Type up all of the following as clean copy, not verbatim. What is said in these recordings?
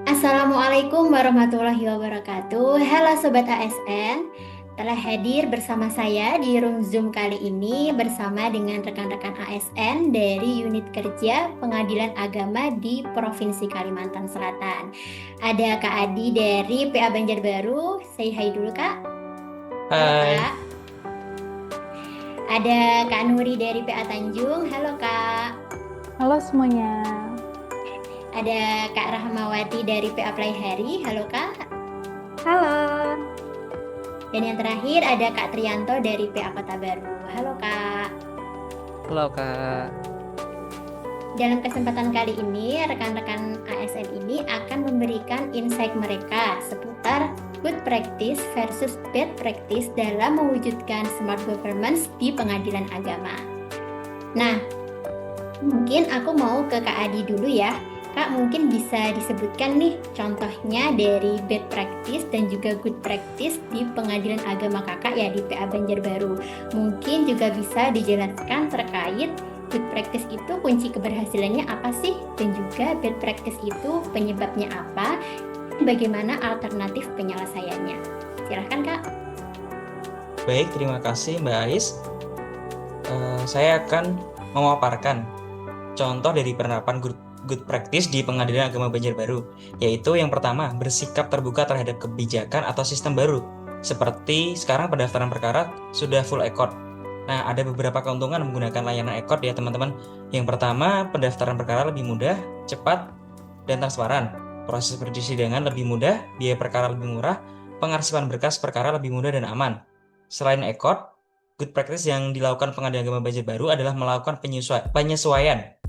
Assalamualaikum warahmatullahi wabarakatuh. Halo Sobat ASN, telah hadir bersama saya di room Zoom kali ini bersama dengan rekan-rekan ASN dari unit kerja Pengadilan Agama di Provinsi Kalimantan Selatan. Ada Kak Adi dari PA Banjarbaru, say hi dulu Kak. Halo Hai, Kak. Ada Kak Nuri dari PA Tanjung, halo Kak. Halo semuanya. Ada Kak Rahmawati dari PA Playhari, halo Kak. Halo. Dan yang terakhir ada Kak Trianto dari PA Kota Baru. Halo Kak. halo Kak. Dalam kesempatan kali ini, rekan-rekan ASN ini akan memberikan insight mereka seputar good practice versus bad practice dalam mewujudkan smart governance di pengadilan agama. Nah, mungkin aku mau ke Kak Adi dulu ya. Kak, mungkin bisa disebutkan nih contohnya dari bad practice dan juga good practice di pengadilan agama kakak ya di PA Banjarbaru. Mungkin juga bisa dijelaskan terkait good practice itu kunci keberhasilannya apa sih? Dan juga bad practice itu penyebabnya apa? Bagaimana alternatif penyelesaiannya? Silahkan Kak. Baik, terima kasih Mbak Ais. Saya akan memaparkan contoh dari penerapan good practice di Pengadilan Agama Banjarbaru, yaitu yang pertama, bersikap terbuka terhadap kebijakan atau sistem baru. Seperti sekarang pendaftaran perkara sudah full ECOT. Nah, ada beberapa keuntungan menggunakan layanan ECOT ya teman-teman. Yang pertama, pendaftaran perkara lebih mudah, cepat, dan transparan. Proses persidangan lebih mudah, biaya perkara lebih murah, pengarsipan berkas perkara lebih mudah dan aman. Selain ECOT, good practice yang dilakukan Pengadilan Agama Banjarbaru adalah melakukan penyesuaian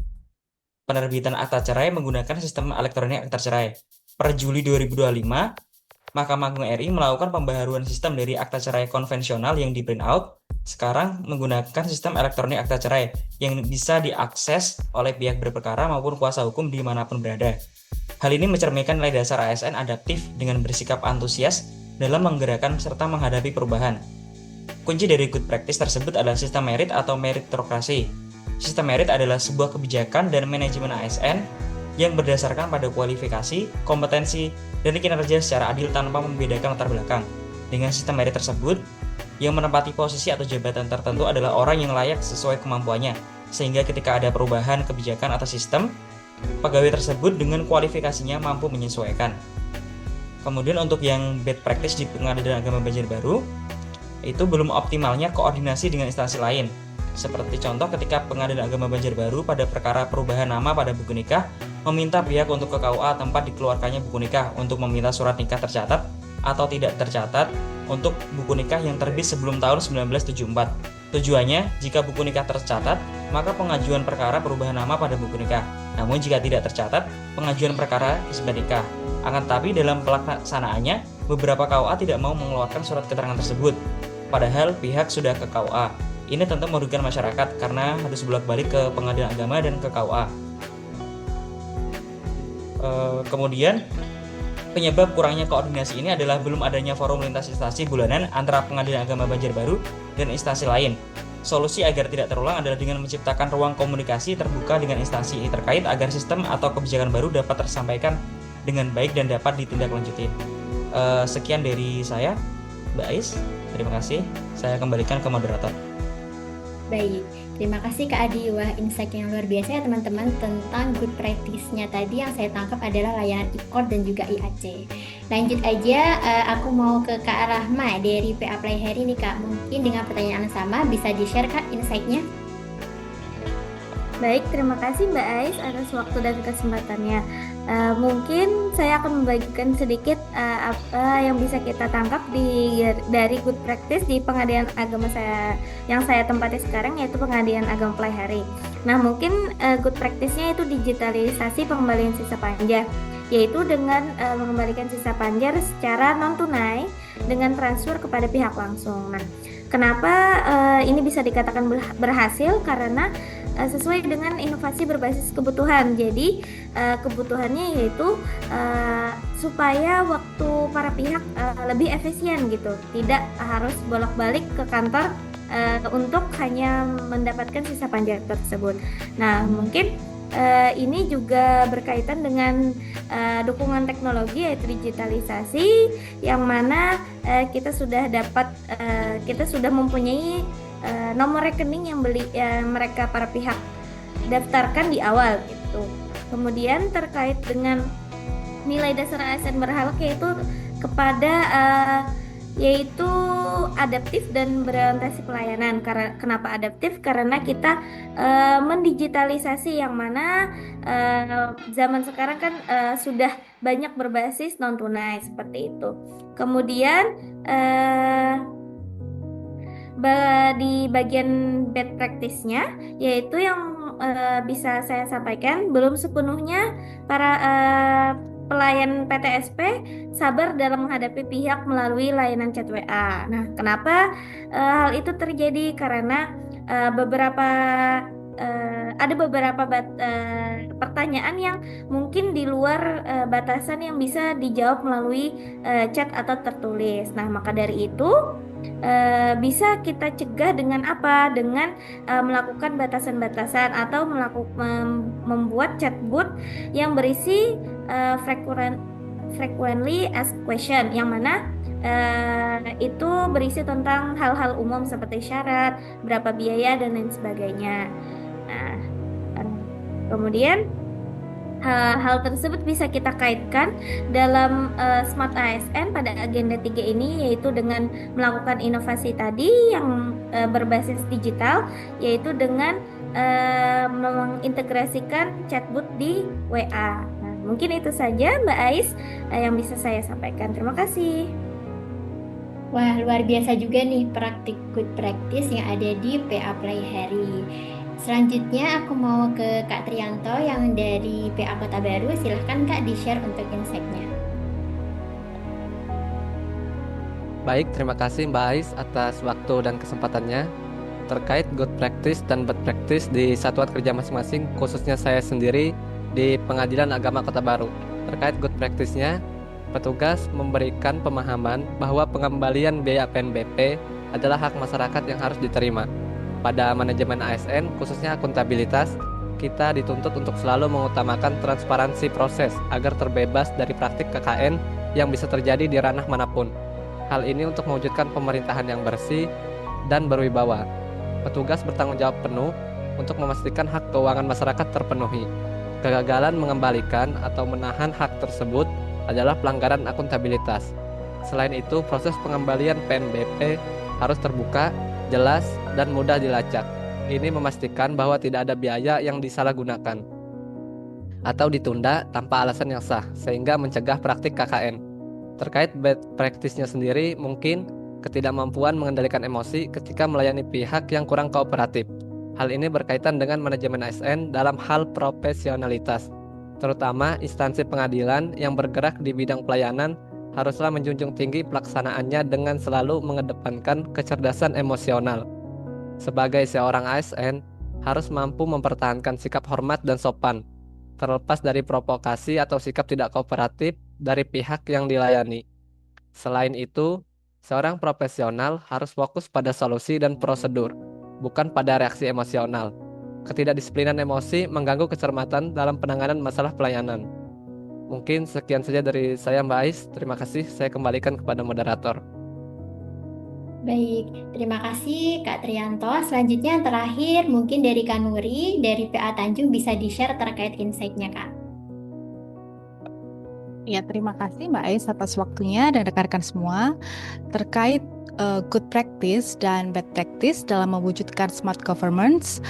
penerbitan akta cerai menggunakan sistem elektronik akta cerai. Per Juli 2025, Mahkamah Agung RI melakukan pembaharuan sistem dari akta cerai konvensional yang di print out, sekarang menggunakan sistem elektronik akta cerai yang bisa diakses oleh pihak berperkara maupun kuasa hukum dimanapun berada. Hal ini mencerminkan nilai dasar ASN adaptif dengan bersikap antusias dalam menggerakkan serta menghadapi perubahan. Kunci dari good practice tersebut adalah sistem merit atau meritokrasi. Sistem merit adalah sebuah kebijakan dan manajemen ASN yang berdasarkan pada kualifikasi, kompetensi, dan kinerja secara adil tanpa membedakan latar belakang. Dengan sistem merit tersebut, yang menempati posisi atau jabatan tertentu adalah orang yang layak sesuai kemampuannya, sehingga ketika ada perubahan kebijakan atau sistem, pegawai tersebut dengan kualifikasinya mampu menyesuaikan. Kemudian untuk yang bad practice di Pengadilan Agama Banjarbaru, itu belum optimalnya koordinasi dengan instansi lain. Seperti contoh ketika Pengadilan Agama Banjarbaru pada perkara perubahan nama pada buku nikah meminta pihak untuk ke KUA tempat dikeluarkannya buku nikah untuk meminta surat nikah tercatat atau tidak tercatat untuk buku nikah yang terbit sebelum tahun 1974. Tujuannya, jika buku nikah tercatat, maka pengajuan perkara perubahan nama pada buku nikah. Namun jika tidak tercatat, pengajuan perkara isbat nikah. Akan tetapi dalam pelaksanaannya, beberapa KUA tidak mau mengeluarkan surat keterangan tersebut. Padahal pihak sudah ke KUA. Ini tentu merugikan masyarakat karena harus bolak-balik ke Pengadilan Agama dan ke KUA. Kemudian penyebab kurangnya koordinasi ini adalah belum adanya forum lintas instansi bulanan antara Pengadilan Agama Banjarbaru dan instansi lain. Solusi agar tidak terulang adalah dengan menciptakan ruang komunikasi terbuka dengan instansi terkait agar sistem atau kebijakan baru dapat tersampaikan dengan baik dan dapat ditindaklanjuti. Sekian dari saya, Mbak Ais. Terima kasih. Saya kembalikan ke moderator. Baik, terima kasih Kak Adi. Wah, insight yang luar biasa ya teman-teman tentang good practice-nya tadi yang saya tangkap adalah layanan e-court dan juga IAC. Lanjut aja, aku mau ke Kak Rahma dari PA Playhari nih Kak. Mungkin dengan pertanyaan yang sama bisa di-share Kak insight-nya? Baik, terima kasih Mbak Ais atas waktu dan kesempatannya. Mungkin saya akan membagikan sedikit apa yang bisa kita tangkap dari good practice di pengadilan agama yang saya tempati sekarang, yaitu Pengadilan Agama Playhari. Nah, mungkin good practice-nya itu digitalisasi pengembalian sisa panja, yaitu dengan mengembalikan sisa panja secara non tunai dengan transfer kepada pihak langsung. Nah, kenapa ini bisa dikatakan berhasil? Karena sesuai dengan inovasi berbasis kebutuhan. Jadi kebutuhannya yaitu supaya waktu para pihak lebih efisien gitu, tidak harus bolak-balik ke kantor untuk hanya mendapatkan sisa panja tersebut. Nah, mungkin ini juga berkaitan dengan dukungan teknologi yaitu digitalisasi, yang mana kita sudah mempunyai nomor rekening yang mereka para pihak daftarkan di awal gitu. Kemudian terkait dengan nilai dasar ASN berhak yaitu adaptif dan berorientasi pelayanan. Kenapa adaptif? Karena kita mendigitalisasi, yang mana zaman sekarang kan sudah banyak berbasis non tunai seperti itu. Kemudian di bagian bad practice-nya, yaitu yang bisa saya sampaikan, belum sepenuhnya para pelayan PTSP sabar dalam menghadapi pihak melalui layanan chat WA. Nah, kenapa hal itu terjadi? Karena ada beberapa pertanyaan yang mungkin di luar batasan yang bisa dijawab melalui chat atau tertulis. Nah, maka dari itu bisa kita cegah dengan apa? Dengan melakukan batasan-batasan atau membuat chatbot yang berisi frequently asked question, yang mana itu berisi tentang hal-hal umum seperti syarat, berapa biaya, dan lain sebagainya. Nah, kemudian hal tersebut bisa kita kaitkan dalam Smart ASN pada agenda 3 ini, yaitu dengan melakukan inovasi tadi yang berbasis digital, yaitu dengan mengintegrasikan chatbot di WA. Nah, mungkin itu saja Mbak Ais yang bisa saya sampaikan. Terima kasih. Wah, luar biasa juga nih praktik good practice yang ada di PA Play Hari. Selanjutnya aku mau ke Kak Trianto yang dari PA Kota Baru. Silahkan Kak di-share untuk insight-nya. Baik, terima kasih Mbak Ais atas waktu dan kesempatannya. Terkait good practice dan bad practice di satuan kerja masing-masing, khususnya saya sendiri di Pengadilan Agama Kota Baru. Terkait good practice-nya, petugas memberikan pemahaman bahwa pengembalian biaya PNBP adalah hak masyarakat yang harus diterima. Pada manajemen ASN, khususnya akuntabilitas, kita dituntut untuk selalu mengutamakan transparansi proses agar terbebas dari praktik KKN yang bisa terjadi di ranah manapun. Hal ini untuk mewujudkan pemerintahan yang bersih dan berwibawa. Petugas bertanggung jawab penuh untuk memastikan hak keuangan masyarakat terpenuhi. Kegagalan mengembalikan atau menahan hak tersebut adalah pelanggaran akuntabilitas. Selain itu, proses pengembalian PNBP harus terbuka, jelas, dan mudah dilacak. Ini memastikan bahwa tidak ada biaya yang disalahgunakan atau ditunda tanpa alasan yang sah, sehingga mencegah praktik KKN. Terkait bad practice-nya sendiri, mungkin ketidakmampuan mengendalikan emosi ketika melayani pihak yang kurang kooperatif. Hal ini berkaitan dengan manajemen ASN dalam hal profesionalitas, terutama instansi pengadilan yang bergerak di bidang pelayanan haruslah menjunjung tinggi pelaksanaannya dengan selalu mengedepankan kecerdasan emosional. Sebagai seorang ASN, harus mampu mempertahankan sikap hormat dan sopan, terlepas dari provokasi atau sikap tidak kooperatif dari pihak yang dilayani. Selain itu, seorang profesional harus fokus pada solusi dan prosedur, bukan pada reaksi emosional. Ketidakdisiplinan emosi mengganggu kecermatan dalam penanganan masalah pelayanan. Mungkin sekian saja dari saya Mbak Ais. Terima kasih, saya kembalikan kepada moderator. Baik, terima kasih Kak Trianto. Selanjutnya yang terakhir mungkin dari Kak Nuri dari PA Tanjung, bisa di-share terkait insight-nya Kak. Ya, terima kasih Mbak Ais atas waktunya dan rekan-rekan semua. Terkait good practice dan bad practice dalam mewujudkan smart governance,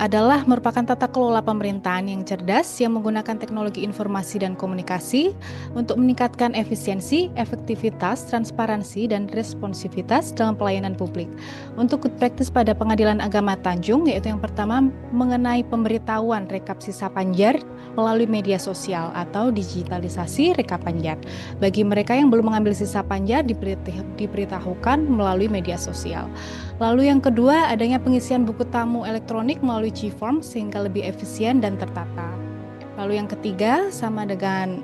adalah merupakan tata kelola pemerintahan yang cerdas yang menggunakan teknologi informasi dan komunikasi untuk meningkatkan efisiensi, efektivitas, transparansi, dan responsivitas dalam pelayanan publik. Untuk good practice pada Pengadilan Agama Tanjung, yaitu yang pertama mengenai pemberitahuan rekap sisa panjar melalui media sosial atau digitalisasi rekap panjar. Bagi mereka yang belum mengambil sisa panjar diberitahukan melalui media sosial. Lalu yang kedua, adanya pengisian buku tamu elektronik melalui G-Form sehingga lebih efisien dan tertata. Lalu yang ketiga, sama dengan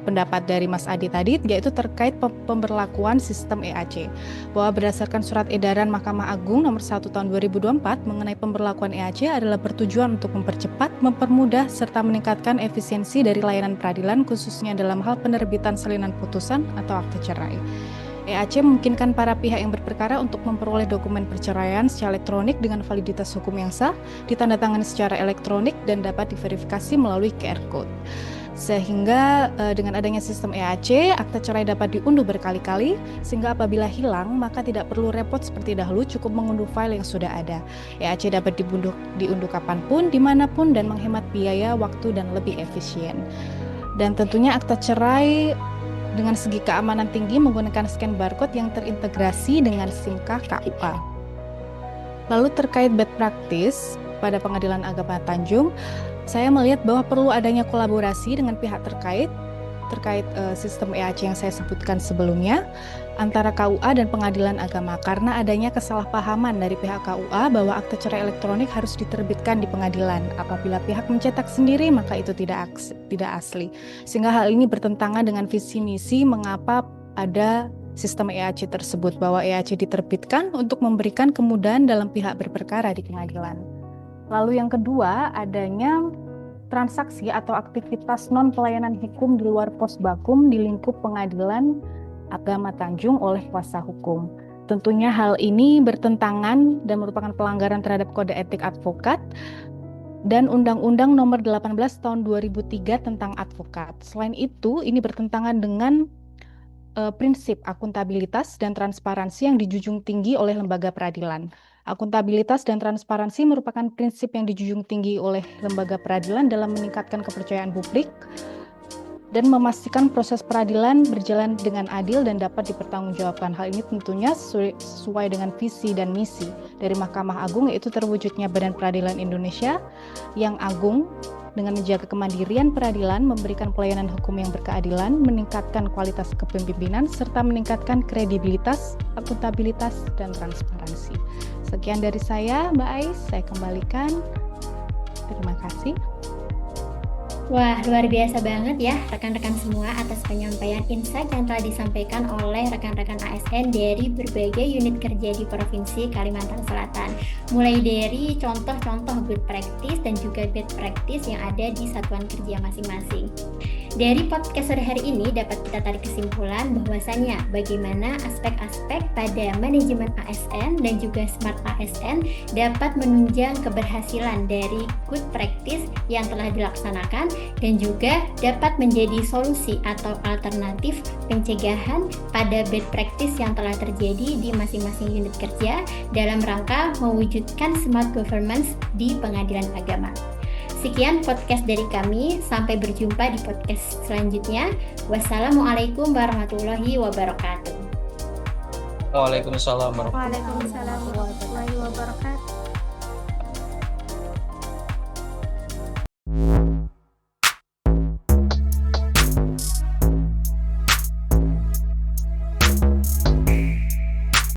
pendapat dari Mas Adi tadi, yaitu terkait pemberlakuan sistem EAC. Bahwa berdasarkan surat edaran Mahkamah Agung nomor 1 tahun 2024 mengenai pemberlakuan EAC adalah bertujuan untuk mempercepat, mempermudah, serta meningkatkan efisiensi dari layanan peradilan khususnya dalam hal penerbitan salinan putusan atau akte cerai. EAC memungkinkan para pihak yang berperkara untuk memperoleh dokumen perceraian secara elektronik dengan validitas hukum yang sah, ditandatangani secara elektronik dan dapat diverifikasi melalui QR Code. Sehingga dengan adanya sistem EAC, akte cerai dapat diunduh berkali-kali, sehingga apabila hilang, maka tidak perlu repot seperti dahulu, cukup mengunduh file yang sudah ada. EAC dapat diunduh kapanpun, dimanapun, dan menghemat biaya, waktu, dan lebih efisien. Dan tentunya akte cerai dengan segi keamanan tinggi menggunakan scan barcode yang terintegrasi dengan SIMKA KUA. Lalu terkait bad practice pada Pengadilan Agama Tanjung, saya melihat bahwa perlu adanya kolaborasi dengan pihak terkait sistem EAC yang saya sebutkan sebelumnya antara KUA dan Pengadilan Agama, karena adanya kesalahpahaman dari pihak KUA bahwa akte cerai elektronik harus diterbitkan di pengadilan. Apabila pihak mencetak sendiri maka itu tidak asli. Sehingga hal ini bertentangan dengan visi misi mengapa ada sistem EAC tersebut, bahwa EAC diterbitkan untuk memberikan kemudahan dalam pihak berperkara di pengadilan. Lalu yang kedua, adanya transaksi atau aktivitas non-pelayanan hukum di luar pos bakum di lingkup Pengadilan Agama Tanjung oleh kuasa hukum. Tentunya hal ini bertentangan dan merupakan pelanggaran terhadap Kode Etik Advokat dan Undang-Undang Nomor 18 Tahun 2003 tentang advokat. Selain itu, ini bertentangan dengan prinsip akuntabilitas dan transparansi yang dijunjung tinggi oleh lembaga peradilan. Akuntabilitas dan transparansi merupakan prinsip yang dijunjung tinggi oleh lembaga peradilan dalam meningkatkan kepercayaan publik dan memastikan proses peradilan berjalan dengan adil dan dapat dipertanggungjawabkan. Hal ini tentunya sesuai dengan visi dan misi dari Mahkamah Agung, yaitu terwujudnya Badan Peradilan Indonesia yang agung dengan menjaga kemandirian peradilan, memberikan pelayanan hukum yang berkeadilan, meningkatkan kualitas kepemimpinan, serta meningkatkan kredibilitas, akuntabilitas, dan transparansi. Sekian dari saya, Mbak Ais. Saya kembalikan. Terima kasih. Wah, luar biasa banget ya rekan-rekan semua atas penyampaian insight yang telah disampaikan oleh rekan-rekan ASN dari berbagai unit kerja di Provinsi Kalimantan Selatan. Mulai dari contoh-contoh good practice dan juga bad practice yang ada di satuan kerja masing-masing. Dari podcast sore hari ini dapat kita tarik kesimpulan bahwasannya bagaimana aspek-aspek pada manajemen ASN dan juga smart ASN dapat menunjang keberhasilan dari good practice yang telah dilaksanakan dan juga dapat menjadi solusi atau alternatif pencegahan pada bad practice yang telah terjadi di masing-masing unit kerja dalam rangka mewujudkan smart governance di pengadilan agama. Sekian podcast dari kami, sampai berjumpa di podcast selanjutnya. Wassalamualaikum warahmatullahi wabarakatuh. Waalaikumsalam warahmatullahi Waalaikumsalam warahmatullahi wabarakatuh.